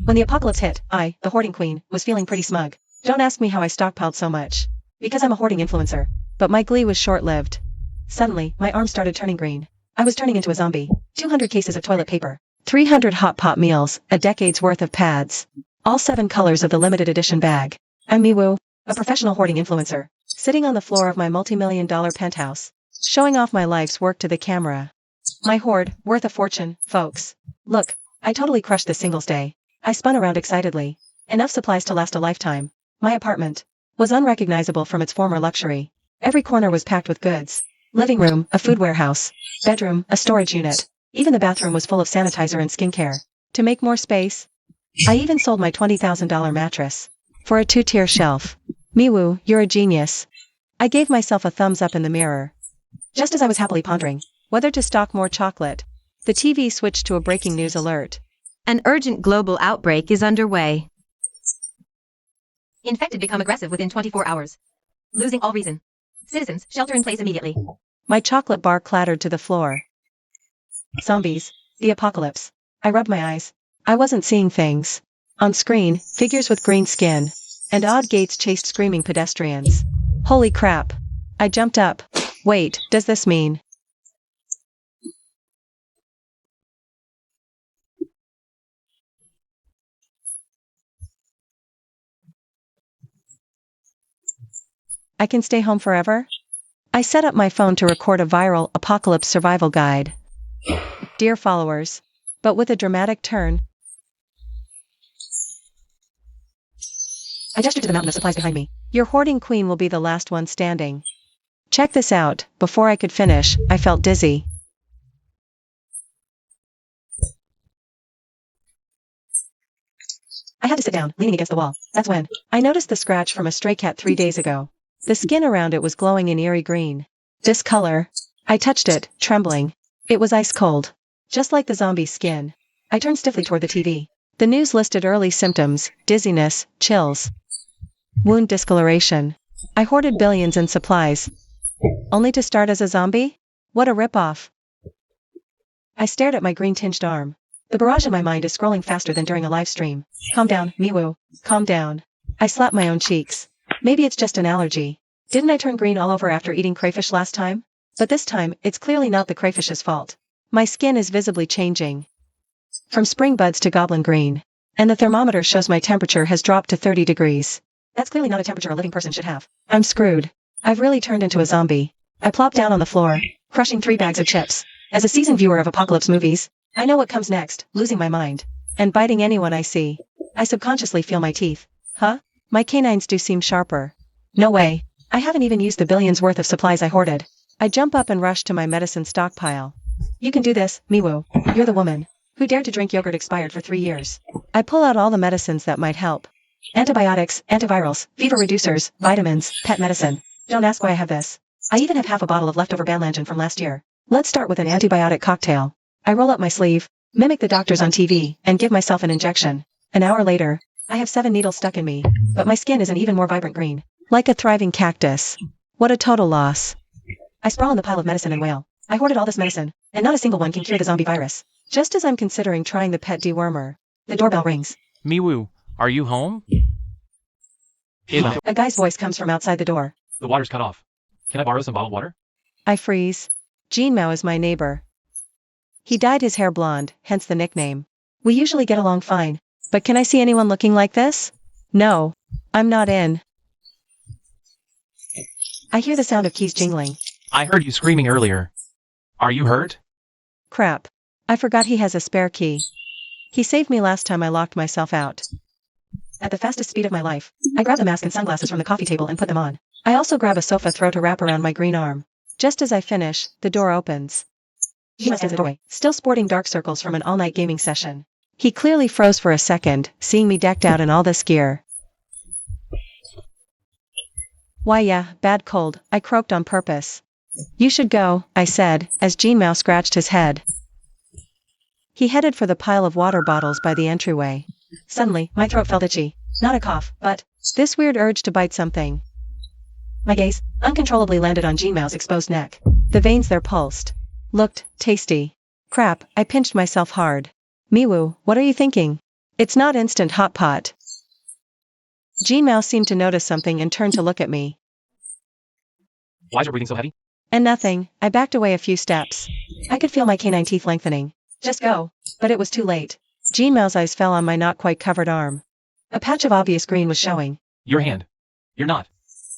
When the apocalypse hit, I, the hoarding queen, was feeling pretty smug. Don't ask me how I stockpiled so much. Because I'm a hoarding influencer. But my glee was short-lived. Suddenly, my arm started turning green. I was turning into a zombie. 200 cases of toilet paper. 300 hot pot meals, a decade's worth of pads. All 7 colors of the limited edition bag. I'm Miwoo, a professional hoarding influencer. Sitting on the floor of my multi-million-dollar penthouse. Showing off my life's work to the camera. My hoard, worth a fortune, folks. Look, I totally crushed this Singles Day. I spun around excitedly. Enough supplies to last a lifetime. My apartment was unrecognizable from its former luxury. Every corner was packed with goods. Living room, a food warehouse. Bedroom, a storage unit. Even the bathroom was full of sanitizer and skincare. To make more space, I even sold my $20,000 mattress for a 2-tier shelf. Miwoo, you're a genius. I gave myself a thumbs up in the mirror. Just as I was happily pondering whether to stock more chocolate, the TV switched to a breaking news alert. An urgent global outbreak is underway. Infected become aggressive within 24 hours. Losing all reason. Citizens, shelter in place immediately. My chocolate bar clattered to the floor. Zombies. The apocalypse. I rubbed my eyes. I wasn't seeing things. On screen, figures with green skin and odd gaits chased screaming pedestrians. Holy crap. I jumped up. Wait, does this mean? I can stay home forever? I set up my phone to record a viral apocalypse survival guide. Dear followers. But with a dramatic turn. I gestured to the mountain of supplies behind me. Your hoarding queen will be the last one standing. Check this out. Before I could finish, I felt dizzy. I had to sit down, leaning against the wall. That's when I noticed the scratch from a stray cat 3 days ago. The skin around it was glowing in eerie green. This color. I touched it, trembling. It was ice cold. Just like the zombie's skin. I turned stiffly toward the TV. The news listed early symptoms: dizziness, chills, wound discoloration. I hoarded billions in supplies. Only to start as a zombie? What a ripoff. I stared at my green-tinged arm. The barrage in my mind is scrolling faster than during a live stream. Calm down, Miwoo. Calm down. I slapped my own cheeks. Maybe it's just an allergy. Didn't I turn green all over after eating crayfish last time? But this time, it's clearly not the crayfish's fault. My skin is visibly changing. From spring buds to goblin green. And the thermometer shows my temperature has dropped to 30 degrees. That's clearly not a temperature a living person should have. I'm screwed. I've really turned into a zombie. I plopped down on the floor, crushing 3 bags of chips. As a seasoned viewer of apocalypse movies, I know what comes next: losing my mind. And biting anyone I see. I subconsciously feel my teeth. Huh? My canines do seem sharper. No way. I haven't even used the billions worth of supplies I hoarded. I jump up and rush to my medicine stockpile. You can do this, Miwoo. You're the woman who dared to drink yogurt expired for 3 years. I pull out all the medicines that might help. Antibiotics, antivirals, fever reducers, vitamins, pet medicine. Don't ask why I have this. I even have half a bottle of leftover Banlangen from last year. Let's start with an antibiotic cocktail. I roll up my sleeve, mimic the doctors on TV, and give myself an injection. An hour later, I have 7 needles stuck in me, but my skin is an even more vibrant green. Like a thriving cactus. What a total loss. I sprawl on the pile of medicine and wail. I hoarded all this medicine, and not a single one can cure the zombie virus. Just as I'm considering trying the pet dewormer, the doorbell rings. Miwoo, are you home? A guy's voice comes from outside the door. The water's cut off. Can I borrow some bottled water? I freeze. Jean Mao is my neighbor. He dyed his hair blonde, hence the nickname. We usually get along fine, but can I see anyone looking like this? No. I'm not in. I hear the sound of keys jingling. I heard you screaming earlier. Are you hurt? Crap. I forgot he has a spare key. He saved me last time I locked myself out. At the fastest speed of my life, I grab the mask and sunglasses from the coffee table and put them on. I also grab a sofa throw to wrap around my green arm. Just as I finish, the door opens. He stands in the doorway, still sporting dark circles from an all-night gaming session. He clearly froze for a second, seeing me decked out in all this gear. Why yeah, bad cold, I croaked on purpose. You should go, I said, as Jean Mao scratched his head. He headed for the pile of water bottles by the entryway. Suddenly, my throat felt itchy. Not a cough, but this weird urge to bite something. My gaze uncontrollably landed on Jean Mao's exposed neck. The veins there pulsed. Looked tasty. Crap, I pinched myself hard. Miwoo, what are you thinking? It's not instant hot pot. Jean Mouse seemed to notice something and turned to look at me. Why is your breathing so heavy? And nothing, I backed away a few steps. I could feel my canine teeth lengthening. Just go. But it was too late. Jean Mouse's eyes fell on my not quite covered arm. A patch of obvious green was showing. Your hand. You're not.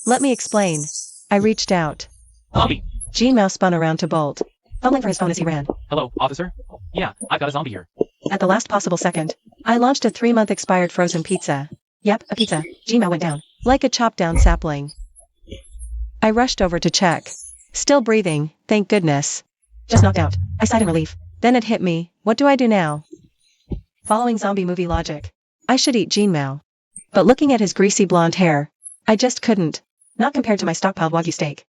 Let me explain. I reached out. Zombie. Jean Mouse spun around to bolt, fumbling for his phone as he ran. Hello, officer? Yeah, I've got a zombie here. At the last possible second, I launched a 3-month expired frozen pizza. Yep, a pizza. Jean Mouse went down, like a chopped down sapling. I rushed over to check. Still breathing, thank goodness. Just knocked out. I sighed in relief. Then it hit me. What do I do now? Following zombie movie logic, I should eat Jean Mouse. But looking at his greasy blonde hair, I just couldn't. Not compared to my stockpiled Wagyu steak.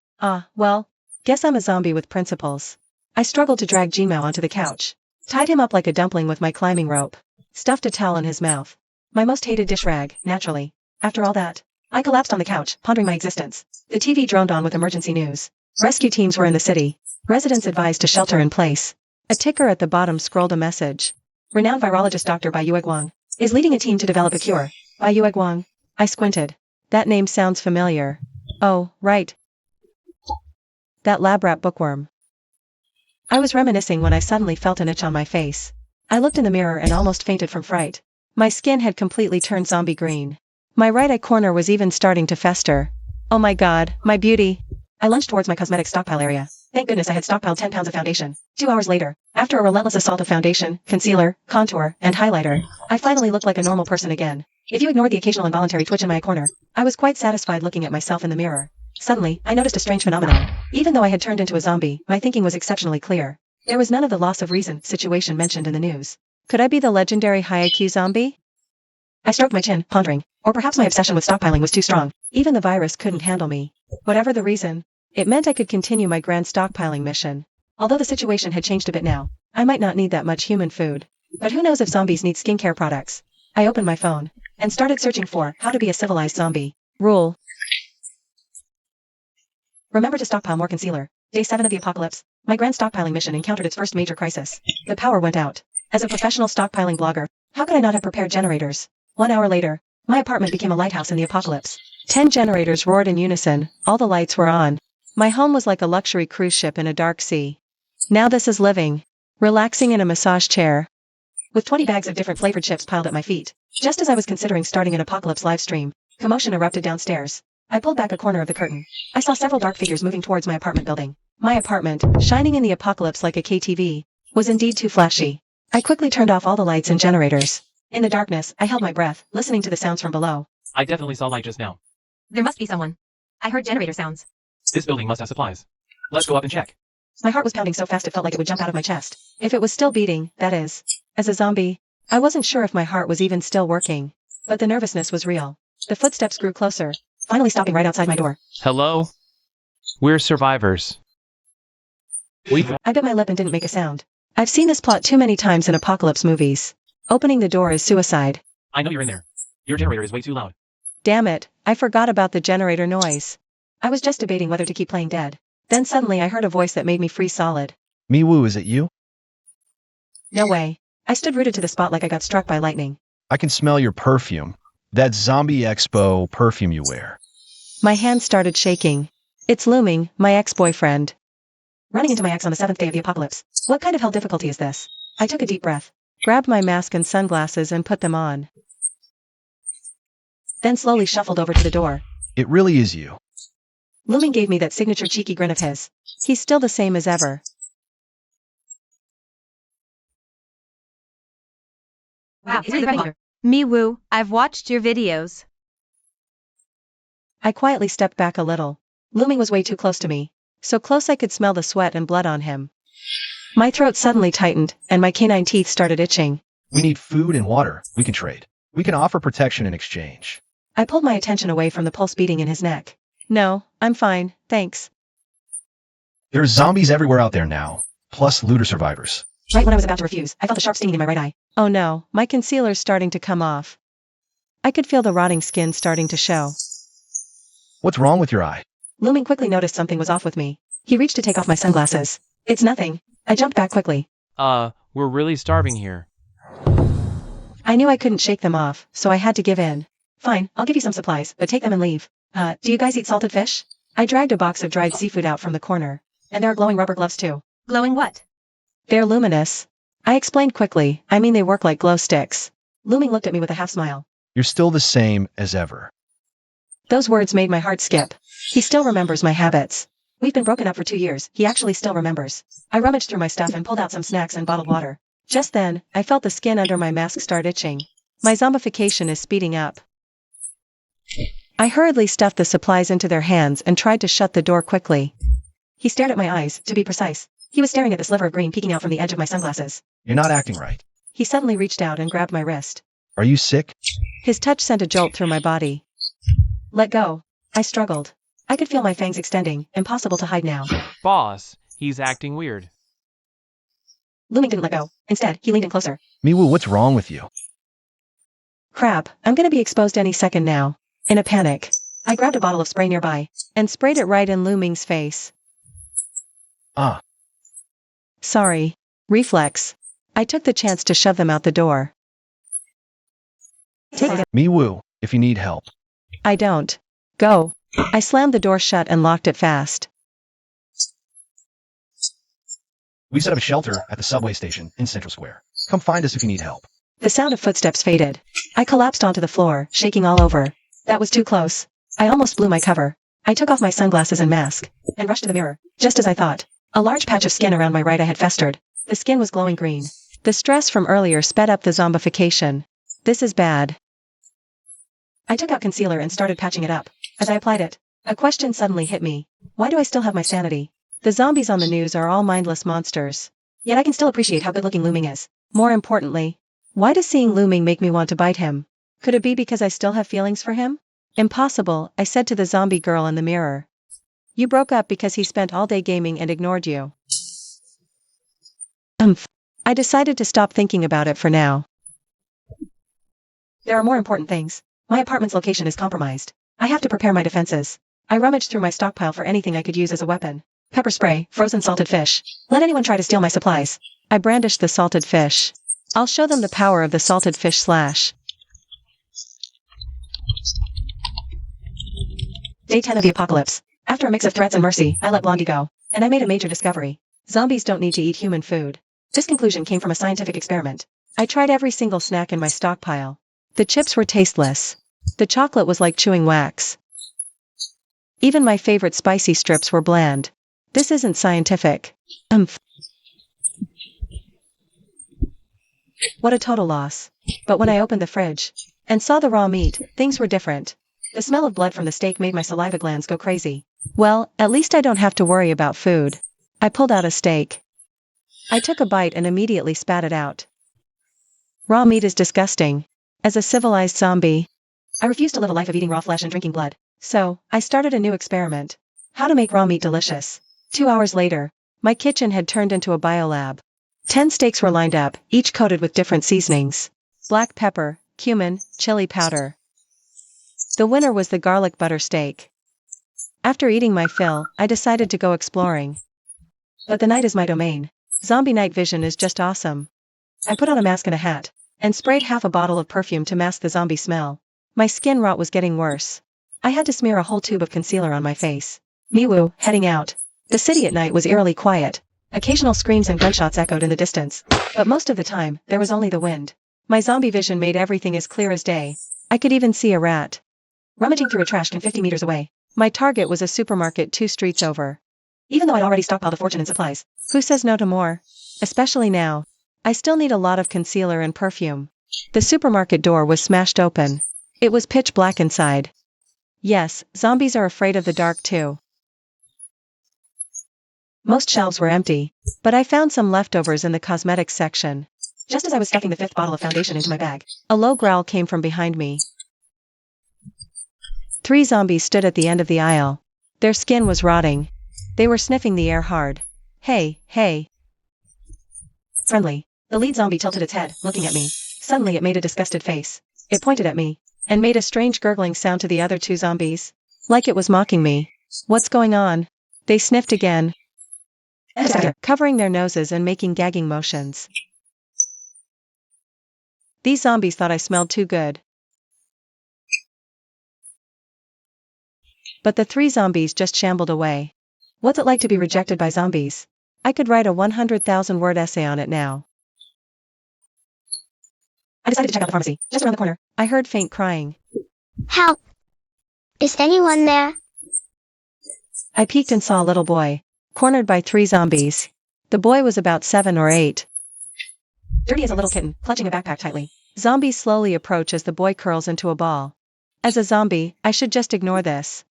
Well, guess I'm a zombie with principles. I struggled to drag Jean Mouse onto the couch. Tied him up like a dumpling with my climbing rope. Stuffed a towel in his mouth. My most hated dish rag, naturally. After all that, I collapsed on the couch, pondering my existence. The TV droned on with emergency news. Rescue teams were in the city. Residents advised to shelter in place. A ticker at the bottom scrolled a message. Renowned virologist Dr. Bai Yueguang is leading a team to develop a cure. Bai Yueguang. I squinted. That name sounds familiar. Oh, right. That lab rat bookworm. I was reminiscing when I suddenly felt an itch on my face. I looked in the mirror and almost fainted from fright. My skin had completely turned zombie green. My right eye corner was even starting to fester. Oh my god, my beauty. I lunged towards my cosmetic stockpile area. Thank goodness I had stockpiled 10 pounds of foundation. 2 hours later, after a relentless assault of foundation, concealer, contour, and highlighter, I finally looked like a normal person again. If you ignored the occasional involuntary twitch in my corner, I was quite satisfied looking at myself in the mirror. Suddenly, I noticed a strange phenomenon. Even though I had turned into a zombie, my thinking was exceptionally clear. There was none of the loss of reason situation mentioned in the news. Could I be the legendary high IQ zombie? I stroked my chin, pondering. Or perhaps my obsession with stockpiling was too strong. Even the virus couldn't handle me. Whatever the reason, it meant I could continue my grand stockpiling mission. Although the situation had changed a bit now, I might not need that much human food. But who knows if zombies need skincare products? I opened my phone and started searching for how to be a civilized zombie. Rule. Remember to stockpile more concealer. Day 7 of the apocalypse. My grand stockpiling mission encountered its first major crisis. The power went out. As a professional stockpiling blogger, how could I not have prepared generators? 1 hour later, my apartment became a lighthouse in the apocalypse. 10 generators roared in unison. All the lights were on. My home was like a luxury cruise ship in a dark sea. Now this is living. Relaxing in a massage chair. With 20 bags of different flavored chips piled at my feet. Just as I was considering starting an apocalypse live stream, commotion erupted downstairs. I pulled back a corner of the curtain. I saw several dark figures moving towards my apartment building. My apartment, shining in the apocalypse like a KTV, was indeed too flashy. I quickly turned off all the lights and generators. In the darkness, I held my breath, listening to the sounds from below. I definitely saw light just now. There must be someone. I heard generator sounds. This building must have supplies. Let's go up and check. My heart was pounding so fast it felt like it would jump out of my chest. If it was still beating, that is. As a zombie, I wasn't sure if my heart was even still working. But the nervousness was real. The footsteps grew closer, finally stopping right outside my door. Hello? We're survivors. I bit my lip and didn't make a sound. I've seen this plot too many times in apocalypse movies. Opening the door is suicide. I know you're in there. Your generator is way too loud. Damn it, I forgot about the generator noise. I was just debating whether to keep playing dead. Then suddenly I heard a voice that made me freeze solid. Miwoo, is it you? No way. I stood rooted to the spot like I got struck by lightning. I can smell your perfume. That Zombie Expo perfume you wear. My hands started shaking. It's looming, my ex-boyfriend. Running into my ex on the 7th day of the apocalypse. What kind of hell difficulty is this? I took a deep breath, grabbed my mask and sunglasses and put them on. Then slowly shuffled over to the door. It really is you. Looming gave me that signature cheeky grin of his. He's still the same as ever. Wow, he's really the leader. Miwoo, I've watched your videos. I quietly stepped back a little. Looming was way too close to me. So close I could smell the sweat and blood on him. My throat suddenly tightened, and my canine teeth started itching. We need food and water. We can trade. We can offer protection in exchange. I pulled my attention away from the pulse beating in his neck. No, I'm fine, thanks. There's zombies everywhere out there now, plus looter survivors. Right when I was about to refuse, I felt a sharp stinging in my right eye. Oh no, my concealer's starting to come off. I could feel the rotting skin starting to show. What's wrong with your eye? Looming quickly noticed something was off with me. He reached to take off my sunglasses. It's nothing. I jumped back quickly. We're really starving here. I knew I couldn't shake them off, so I had to give in. Fine, I'll give you some supplies, but take them and leave. Do you guys eat salted fish? I dragged a box of dried seafood out from the corner. And there are glowing rubber gloves too. Glowing what? They're luminous. I explained quickly, I mean they work like glow sticks. Looming looked at me with a half smile. You're still the same as ever. Those words made my heart skip. He still remembers my habits. We've been broken up for 2 years, he actually still remembers. I rummaged through my stuff and pulled out some snacks and bottled water. Just then, I felt the skin under my mask start itching. My zombification is speeding up. I hurriedly stuffed the supplies into their hands and tried to shut the door quickly. He stared at my eyes, to be precise. He was staring at the sliver of green peeking out from the edge of my sunglasses. You're not acting right. He suddenly reached out and grabbed my wrist. Are you sick? His touch sent a jolt through my body. Let go. I struggled. I could feel my fangs extending, impossible to hide now. Boss, he's acting weird. Looming didn't let go. Instead, he leaned in closer. Miwu, what's wrong with you? Crap, I'm gonna be exposed any second now. In a panic, I grabbed a bottle of spray nearby and sprayed it right in Looming's face. Ah. Sorry. Reflex. I took the chance to shove them out the door. Take it. Miwu, if you need help. I don't. Go. I slammed the door shut and locked it fast. We set up a shelter at the subway station in Central Square. Come find us if you need help. The sound of footsteps faded. I collapsed onto the floor, shaking all over. That was too close. I almost blew my cover. I took off my sunglasses and mask, and rushed to the mirror, just as I thought. A large patch of skin around my right eye had festered. The skin was glowing green. The stress from earlier sped up the zombification. This is bad. I took out concealer and started patching it up. As I applied it, a question suddenly hit me. Why do I still have my sanity? The zombies on the news are all mindless monsters. Yet I can still appreciate how good-looking Looming is. More importantly, why does seeing Looming make me want to bite him? Could it be because I still have feelings for him? Impossible, I said to the zombie girl in the mirror. You broke up because he spent all day gaming and ignored you. I decided to stop thinking about it for now. There are more important things. My apartment's location is compromised. I have to prepare my defenses. I rummaged through my stockpile for anything I could use as a weapon. Pepper spray, frozen salted fish. Let anyone try to steal my supplies. I brandished the salted fish. I'll show them the power of the salted fish slash. Day 10 of the apocalypse. After a mix of threats and mercy, I let Blondie go. And I made a major discovery. Zombies don't need to eat human food. This conclusion came from a scientific experiment. I tried every single snack in my stockpile. The chips were tasteless. The chocolate was like chewing wax. Even my favorite spicy strips were bland. This isn't scientific. What a total loss. But when I opened the fridge and saw the raw meat, things were different. The smell of blood from the steak made my saliva glands go crazy. Well, at least I don't have to worry about food. I pulled out a steak. I took a bite and immediately spat it out. Raw meat is disgusting. As a civilized zombie, I refused to live a life of eating raw flesh and drinking blood. So, I started a new experiment. How to make raw meat delicious. 2 hours later, my kitchen had turned into a biolab. 10 steaks were lined up, each coated with different seasonings. Black pepper, cumin, chili powder. The winner was the garlic butter steak. After eating my fill, I decided to go exploring. But the night is my domain. Zombie night vision is just awesome. I put on a mask and a hat, and sprayed half a bottle of perfume to mask the zombie smell. My skin rot was getting worse. I had to smear a whole tube of concealer on my face. Miwu, heading out. The city at night was eerily quiet. Occasional screams and gunshots echoed in the distance. But most of the time, there was only the wind. My zombie vision made everything as clear as day. I could even see a rat rummaging through a trash can 50 meters away. My target was a supermarket 2 streets over. Even though I'd already stockpiled a fortune in supplies, who says no to more? Especially now. I still need a lot of concealer and perfume. The supermarket door was smashed open. It was pitch black inside. Yes, zombies are afraid of the dark too. Most shelves were empty, but I found some leftovers in the cosmetics section. Just as I was stuffing the 5th bottle of foundation into my bag, a low growl came from behind me. 3 zombies stood at the end of the aisle. Their skin was rotting. They were sniffing the air hard. Hey, hey. Friendly. The lead zombie tilted its head, looking at me. Suddenly it made a disgusted face. It pointed at me, and made a strange gurgling sound to the other 2 zombies. Like it was mocking me. What's going on? They sniffed again, covering their noses and making gagging motions. These zombies thought I smelled too good. But the 3 zombies just shambled away. What's it like to be rejected by zombies? I could write a 100,000-word essay on it now. I decided to check out the pharmacy, just around the corner. I heard faint crying. Help! Is anyone there? I peeked and saw a little boy, cornered by 3 zombies. The boy was about 7 or 8. Dirty as a little kitten, clutching a backpack tightly. Zombies slowly approach as the boy curls into a ball. As a zombie, I should just ignore this.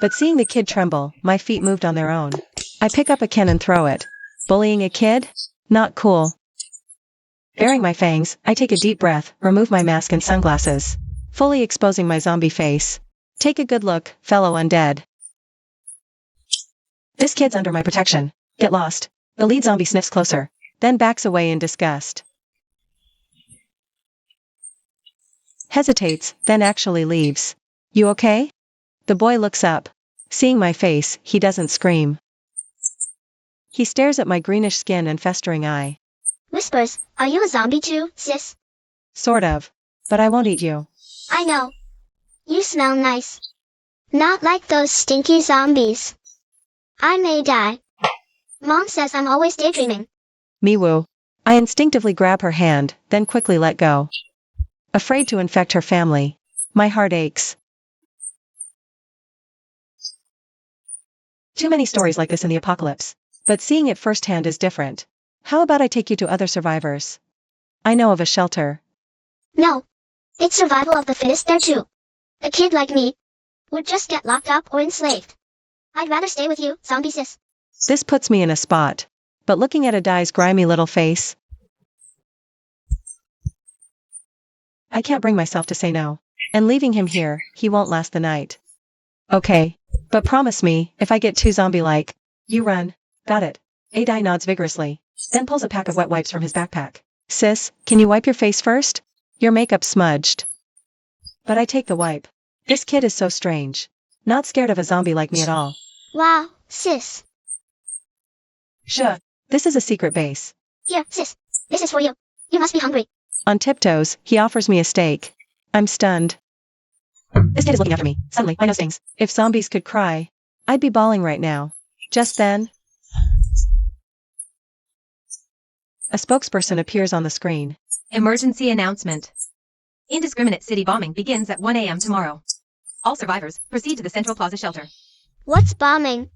But seeing the kid tremble, my feet moved on their own. I pick up a can and throw it. Bullying a kid? Not cool. Baring my fangs, I take a deep breath, remove my mask and sunglasses, fully exposing my zombie face. Take a good look, fellow undead. This kid's under my protection. Get lost. The lead zombie sniffs closer, then backs away in disgust. Hesitates, then actually leaves. You okay? The boy looks up. Seeing my face, he doesn't scream. He stares at my greenish skin and festering eye. Whispers, are you a zombie too, sis? Sort of. But I won't eat you. I know. You smell nice. Not like those stinky zombies. I may die. Mom says I'm always daydreaming. Miwoo. I instinctively grab her hand, then quickly let go. Afraid to infect her family. My heart aches. Too many stories like this in the apocalypse. But seeing it firsthand is different. How about I take you to other survivors? I know of a shelter. No. It's survival of the fittest there too. A kid like me would just get locked up or enslaved. I'd rather stay with you, zombie sis. This puts me in a spot. But looking at Adai's grimy little face, I can't bring myself to say no. And leaving him here, he won't last the night. Okay. But promise me, if I get too zombie-like, you run. Got it. Adai nods vigorously, then pulls a pack of wet wipes from his backpack. Sis, can you wipe your face first? Your makeup's smudged. But I take the wipe. This kid is so strange. Not scared of a zombie like me at all. Wow, sis. Sure. This is a secret base. Here, sis. This is for you. You must be hungry. On tiptoes, he offers me a steak. I'm stunned. This kid is looking after me. Suddenly, my nose stings. If zombies could cry, I'd be bawling right now. Just then, a spokesperson appears on the screen. Emergency announcement. Indiscriminate city bombing begins at 1 a.m. tomorrow. All survivors, proceed to the Central Plaza shelter. What's bombing?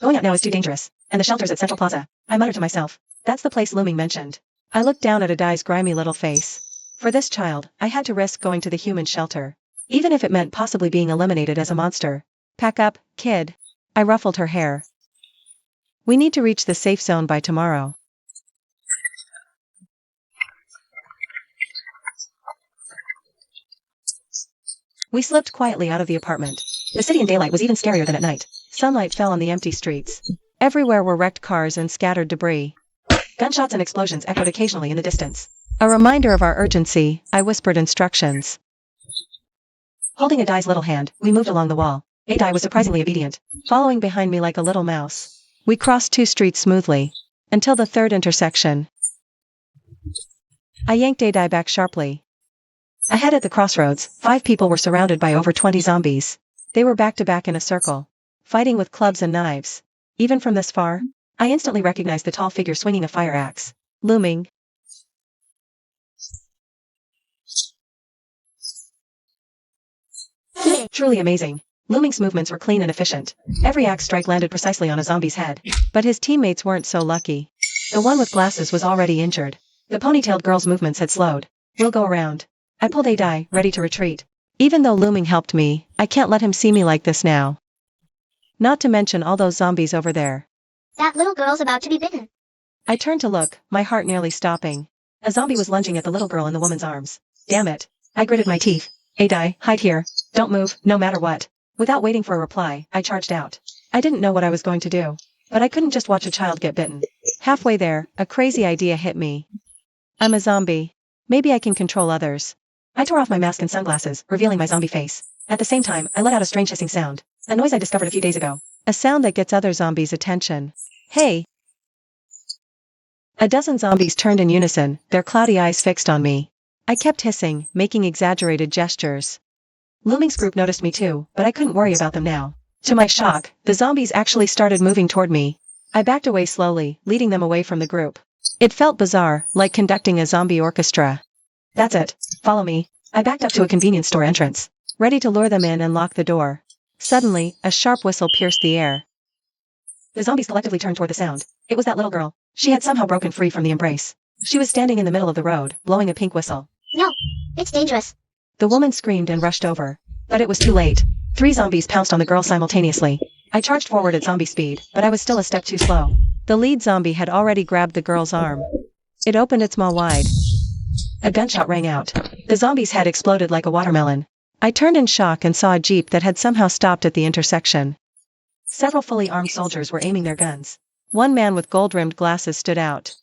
Going out now is too dangerous. And the shelter's at Central Plaza. I muttered to myself. That's the place Looming mentioned. I looked down at Adai's grimy little face. For this child, I had to risk going to the human shelter. Even if it meant possibly being eliminated as a monster. Pack up, kid. I ruffled her hair. We need to reach the safe zone by tomorrow. We slipped quietly out of the apartment. The city in daylight was even scarier than at night. Sunlight fell on the empty streets. Everywhere were wrecked cars and scattered debris. Gunshots and explosions echoed occasionally in the distance. A reminder of our urgency, I whispered instructions. Holding Adai's little hand, we moved along the wall. Adai was surprisingly obedient, following behind me like a little mouse. We crossed 2 streets smoothly, until the 3rd intersection. I yanked Adai back sharply. Ahead at the crossroads, 5 people were surrounded by over 20 zombies. They were back to back in a circle, fighting with clubs and knives. Even from this far, I instantly recognized the tall figure swinging a fire axe. Looming. Truly amazing. Looming's movements were clean and efficient. Every axe strike landed precisely on a zombie's head. But his teammates weren't so lucky. The one with glasses was already injured. The ponytailed girl's movements had slowed. We'll go around. I pulled Adai, ready to retreat. Even though Looming helped me, I can't let him see me like this now. Not to mention all those zombies over there. That little girl's about to be bitten. I turned to look, my heart nearly stopping. A zombie was lunging at the little girl in the woman's arms. Damn it. I gritted my teeth. Adai, hide here. Don't move, no matter what. Without waiting for a reply, I charged out. I didn't know what I was going to do. But I couldn't just watch a child get bitten. Halfway there, a crazy idea hit me. I'm a zombie. Maybe I can control others. I tore off my mask and sunglasses, revealing my zombie face. At the same time, I let out a strange hissing sound. A noise I discovered a few days ago. A sound that gets other zombies' attention. Hey! A dozen zombies turned in unison, their cloudy eyes fixed on me. I kept hissing, making exaggerated gestures. Looming's group noticed me too, but I couldn't worry about them now. To my shock, the zombies actually started moving toward me. I backed away slowly, leading them away from the group. It felt bizarre, like conducting a zombie orchestra. That's it. Follow me. I backed up to a convenience store entrance, ready to lure them in and lock the door. Suddenly, a sharp whistle pierced the air. The zombies collectively turned toward the sound. It was that little girl. She had somehow broken free from the embrace. She was standing in the middle of the road, blowing a pink whistle. No, it's dangerous. The woman screamed and rushed over. But it was too late. 3 zombies pounced on the girl simultaneously. I charged forward at zombie speed, but I was still a step too slow. The lead zombie had already grabbed the girl's arm. It opened its maw wide. A gunshot rang out. The zombie's head exploded like a watermelon. I turned in shock and saw a jeep that had somehow stopped at the intersection. Several fully armed soldiers were aiming their guns. One man with gold-rimmed glasses stood out.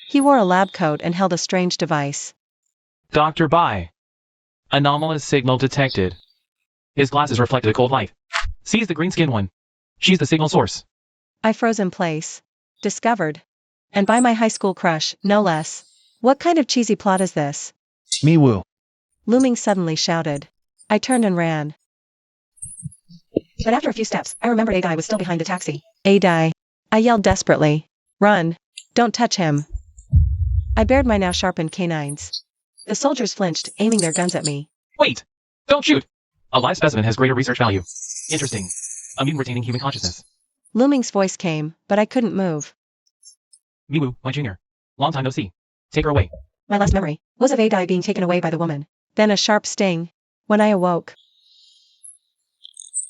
He wore a lab coat and held a strange device. Dr. Bai. Anomalous signal detected. His glasses reflected a cold light. Seize the green-skinned one. She's the signal source. I froze in place. Discovered. And by my high school crush, no less. What kind of cheesy plot is this? Me woo. Looming suddenly shouted. I turned and ran. But after a few steps, I remembered Adai was still behind the taxi. Adai. I yelled desperately. Run. Don't touch him. I bared my now sharpened canines. The soldiers flinched, aiming their guns at me. Wait! Don't shoot! A live specimen has greater research value. Interesting. A mutant retaining human consciousness. Looming's voice came, but I couldn't move. Miwu, my junior. Long time no see. Take her away. My last memory was of Adai being taken away by the woman. Then a sharp sting. When I awoke,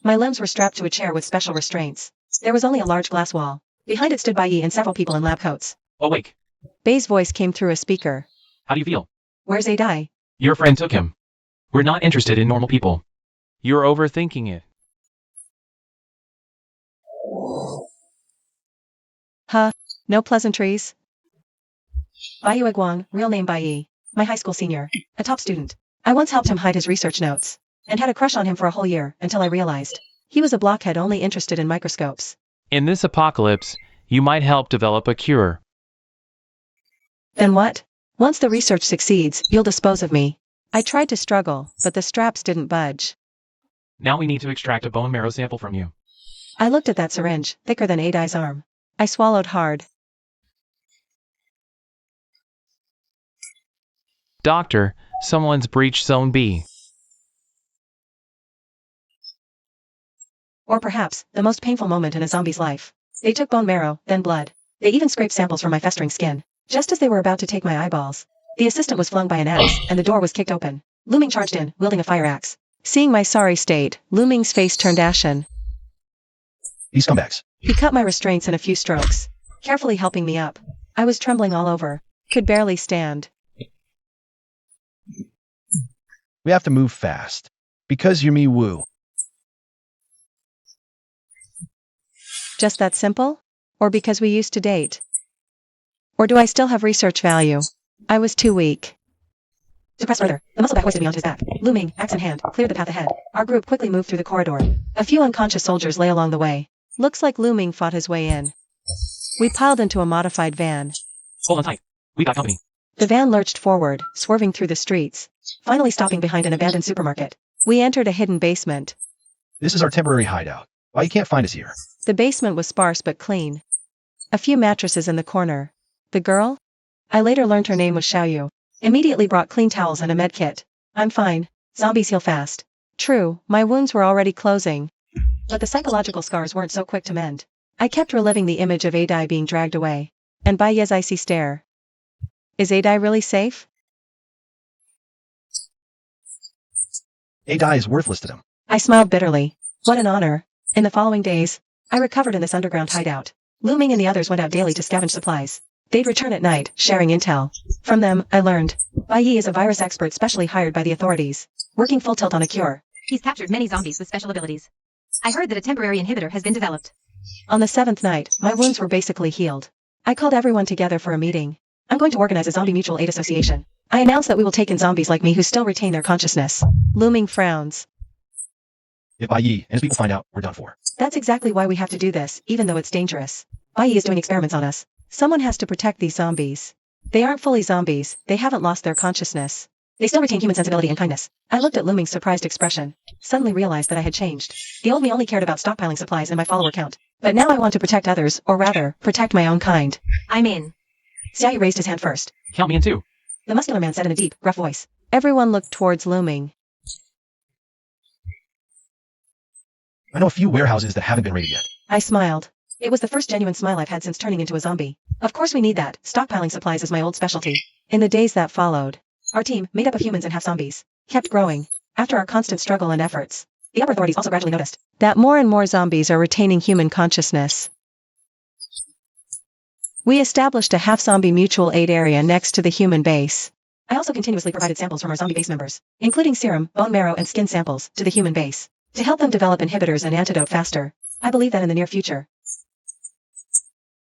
my limbs were strapped to a chair with special restraints. There was only a large glass wall. Behind it stood Bai and several people in lab coats. Awake. Bai's voice came through a speaker. How do you feel? Where's Adai? Your friend took him. We're not interested in normal people. You're overthinking it. Huh? No pleasantries? Bai Guang, real name Bai. My high school senior. A top student. I once helped him hide his research notes. And had a crush on him for a whole year, until I realized. He was a blockhead only interested in microscopes. In this apocalypse, you might help develop a cure. Then what? Once the research succeeds, you'll dispose of me. I tried to struggle, but the straps didn't budge. Now we need to extract a bone marrow sample from you. I looked at that syringe, thicker than Adai's arm. I swallowed hard. Doctor, someone's breached Zone B. Or perhaps, the most painful moment in a zombie's life. They took bone marrow, then blood. They even scraped samples from my festering skin. Just as they were about to take my eyeballs, the assistant was flung by an axe, and the door was kicked open. Looming charged in, wielding a fire axe. Seeing my sorry state, Looming's face turned ashen. These scumbags. He cut my restraints in a few strokes, carefully helping me up. I was trembling all over. Could barely stand. We have to move fast. Because you're me woo. Just that simple? Or because we used to date? Or do I still have research value? I was too weak. To press further, the muscleback hoisted me onto his back. Looming, axe in hand, cleared the path ahead. Our group quickly moved through the corridor. A few unconscious soldiers lay along the way. Looks like Looming fought his way in. We piled into a modified van. Hold on tight. We got company. The van lurched forward, swerving through the streets, finally stopping behind an abandoned supermarket. We entered a hidden basement. This is our temporary hideout. Why you can't find us here? The basement was sparse but clean. A few mattresses in the corner. The girl? I later learned her name was Xiaoyu. Immediately brought clean towels and a med kit. I'm fine. Zombies heal fast. True, my wounds were already closing. But the psychological scars weren't so quick to mend. I kept reliving the image of Adai being dragged away. And by Ye's icy stare. Is Adai really safe? Adai is worthless to them. I smiled bitterly. What an honor. In the following days, I recovered in this underground hideout. Looming and the others went out daily to scavenge supplies. They'd return at night, sharing intel. From them, I learned. Bai Yi is a virus expert specially hired by the authorities, working full tilt on a cure. He's captured many zombies with special abilities. I heard that a temporary inhibitor has been developed. On the 7th night, my wounds were basically healed. I called everyone together for a meeting. I'm going to organize a zombie mutual aid association. I announced that we will take in zombies like me who still retain their consciousness. Looming frowns. If IE and his people find out, we're done for. That's exactly why we have to do this, even though it's dangerous. IE is doing experiments on us. Someone has to protect these zombies. They aren't fully zombies, they haven't lost their consciousness. They still retain human sensibility and kindness. I looked at Looming's surprised expression. Suddenly realized that I had changed. The old me only cared about stockpiling supplies and my follower count. But now I want to protect others, or rather, protect my own kind. I'm in. Xiaoyu raised his hand first. Count me in too. The muscular man said in a deep, rough voice. Everyone looked towards Looming. I know a few warehouses that haven't been raided yet. I smiled. It was the first genuine smile I've had since turning into a zombie. Of course we need that. Stockpiling supplies is my old specialty. In the days that followed, our team, made up of humans and half-zombies, kept growing. After our constant struggle and efforts, the upper authorities also gradually noticed that more and more zombies are retaining human consciousness. We established a half-zombie mutual aid area next to the human base. I also continuously provided samples from our zombie base members, including serum, bone marrow and skin samples, to the human base, to help them develop inhibitors and antidote faster. I believe that in the near future,